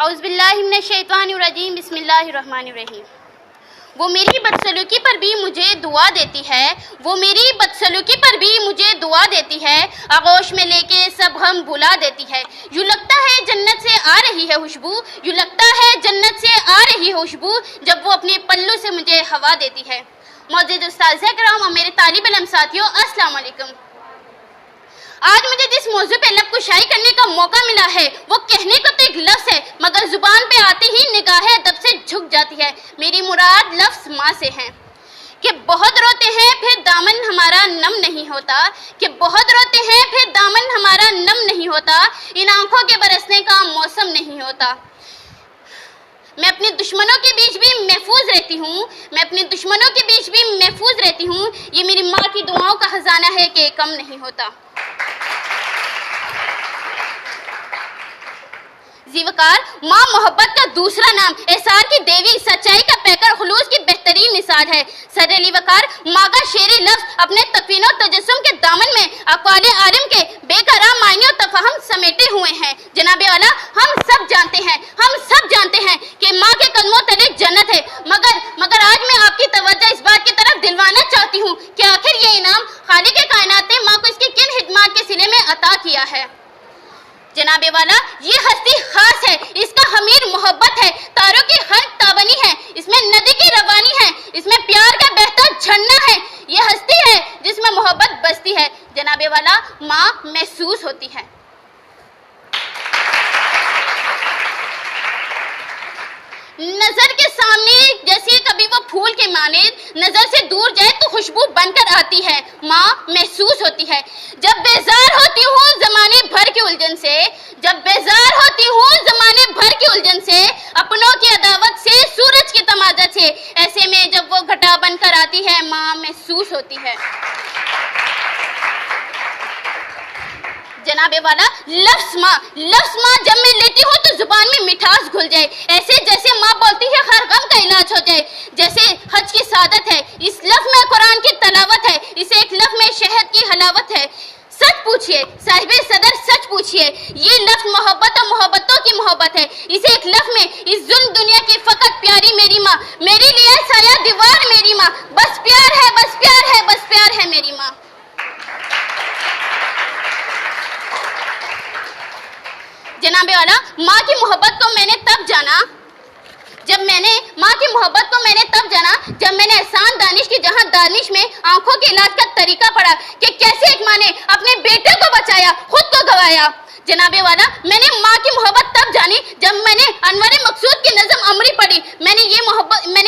اعوذ باللہ من الشیطان الرجیم، بسم اللہ الرحمن الرحیم۔ وہ میری بدسلوکی پر بھی مجھے دعا دیتی ہے، وہ میری بدسلوکی پر بھی مجھے دعا دیتی ہے، آغوش میں لے کے سب غم بھلا دیتی ہے۔ یوں لگتا ہے جنت سے آ رہی ہے خوشبو، یوں لگتا ہے جنت سے آ رہی ہے خوشبو، جب وہ اپنے پلو سے مجھے ہوا دیتی ہے۔ معزز استاذ کرام اور میرے طالب علم ساتھیوں، السلام علیکم۔ آج مجھے جس موضوع پہ لب کشائی کرنے کا موقع ملا ہے وہ کہنے کو تو ایک لفظ ہے، مگر زبان پہ آتے ہی نگاہ ادب سے جھک جاتی ہے۔ میری مراد لفظ ماں سے ہے کہ بہت روتے ہیں پھر دامن ہمارا نم نہیں ہوتا، کہ بہت روتے ہیں پھر دامن ہمارا نم نہیں ہوتا، ان آنکھوں کے برسنے کا موسم نہیں ہوتا۔ میں اپنے دشمنوں کے بیچ بھی محفوظ رہتی ہوں، میں اپنے دشمنوں کے بیچ بھی محفوظ رہتی ہوں، یہ میری ماں کی دعاؤں کا خزانہ ہے کہ کم نہیں ہوتا۔ زیوکار، ماں محبت کا دوسرا نام، احسان کی دیوی، سچائی کا پیکر، خلوص کی بہترین مثال ہے۔ سر علی وقار، ماں کا شعری لفظ اپنے تکوین و تجسم کے دامن میں اقوال عالم کے بے قرار معنی و تفہم سمیٹے ہوئے ہیں۔ جناب والا، ہم سب جانتے ہیں کہ ماں کے قدموں تلے جنت ہے، مگر آج میں آپ کی توجہ اس بات کی طرف دلوانا چاہتی ہوں کہ آخر یہ انعام خالق کائنات نے ماں کو اس کی کن خدمات کے صلے میں عطا کیا ہے۔ جناب والا، یہ ہستی خاص ہے، اس کا خمیر محبت ہے، تاروں کی خلق تابنی ہے، اس میں ندی کی روانی ہے، اس میں پیار کا بہتا جھرنا ہے، یہ ہستی ہے جس میں محبت بستی ہے۔ جناب والا، ماں محسوس ہوتی ہے۔ نظر کے سامنے جیسے کبھی وہ پھول کے مانند، نظر سے دور جائے تو خوشبو بن کر آتی ہے۔ ماں محسوس ہوتی ہے۔ جب بیزار ہوتی ہوں زمانے بھر کی الجھن سے، جب بیزار ہوتی ہوں زمانے بھر کی الجھن سے، اپنوں کی عداوت سے، سورج کی تمازت سے، ایسے میں جب وہ گھٹا بن کر آتی ہے، ماں محسوس ہوتی ہے۔ جناب والا، لفظ ماں جب میں لیتی ہوں تو زبان میں مٹھاس گھل جائے، ایسے جیسے ماں بولتی ہے ہر غم کا علاج ہو جائے، جیسے حج کی سعادت ہے، اس لفظ میں قرآن کی تلاوت ہے، اس ایک لفظ میں شہد کی حلاوت ہے۔ سچ پوچھئے صاحب صدر، سچ پوچھئے، یہ لفظ محبت اور محبتوں کی محبت ہے، اس ایک لفظ میں اس ظلم دنیا کی فقط پیاری میری ماں، میری لیے سایہ دیوار میری ماں، بس پیار ہے، بس پیار ہے، بس پیار ہے میری ماں۔ جناب والا، ماں کی محبت کو میں نے تب جانا جب میں نے احسان دانش کی جہاں دانش میں آنکھوں کے علاج کا طریقہ پڑھا کہ کیسے ایک ماں نے اپنے بیٹے کو بچایا، خود کو گوایا۔ جناب والا، میں نے ماں کی محبت تب جانی جب میں نے انور مقصود کی نظم امری پڑھی، میں نے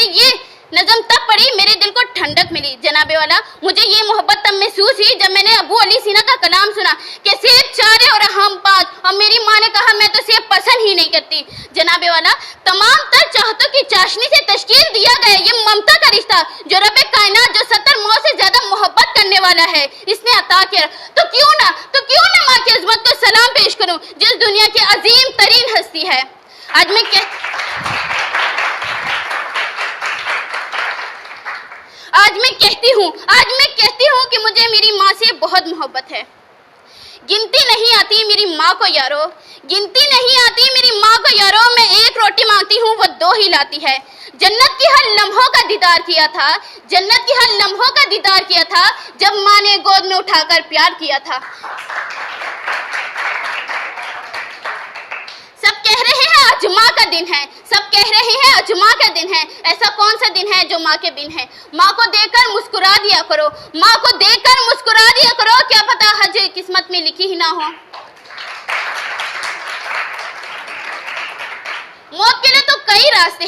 یہ نظم تب پڑھی، میرے دل کو ٹھنڈک ملی۔ جناب والا، مجھے یہ محبت تب محسوس ہوئی جب میں نے ابو علی سینا کا کلام سنا کہ سیب چارے اور ہم پانچ، اور میری ماں نے کہا میں تو سیب پسند ہی نہیں کرتی۔ جناب والا، تمام تر چاہتوں کی چاشنی سے تشکیل دیا گیا یہ ممتا کا رشتہ جو رب کائنات، جو 70 ماؤں سے زیادہ محبت کرنے والا ہے، اس نے عطا کیا، تو کیوں نہ ماں کی عظمت کو سلام پیش کروں جس دنیا کی عظیم ترین ہستی ہے۔ آج میں کہتی ہوں کہ مجھے میری ماں سے بہت محبت ہے۔ گنتی نہیں آتی میری ماں کو یارو، گنتی نہیں آتی میری ماں کو یارو، میں ایک روٹی مانگتی ہوں وہ دو ہی لاتی ہے۔ جنت کی ہر لمحوں کا دیدار کیا تھا، جنت کی ہر لمحوں کا دیدار کیا تھا جب ماں نے گود میں اٹھا کر پیار کیا تھا۔ سب کہہ رہے ہیں آج ماں کا دن ہے، سب کہہ رہے ہیں آج ماں کا دن ہے، ایسا کون سا دن ہے جو ماں کے بن ہے؟ ماں کو دیکھ کر مسکرا دیا کرو، ماں کو دیکھ کر مسکرا دیا کرو، کیا پتا حج قسمت میں لکھی ہی نہ ہو۔ موت کے لیے تو کئی راستے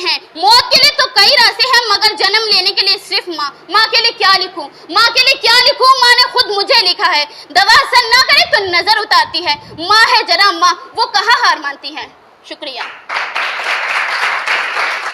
ہیں، مگر جنم لینے کے لیے صرف ماں کے لیے کیا لکھوں، ماں نے خود مجھے لکھا ہے، دوا اثر نہ کرے تو نظر اتارتی ہے، ماں ہے جرا ماں، وہ کہاں ہار مانتی ہے۔ شکریہ۔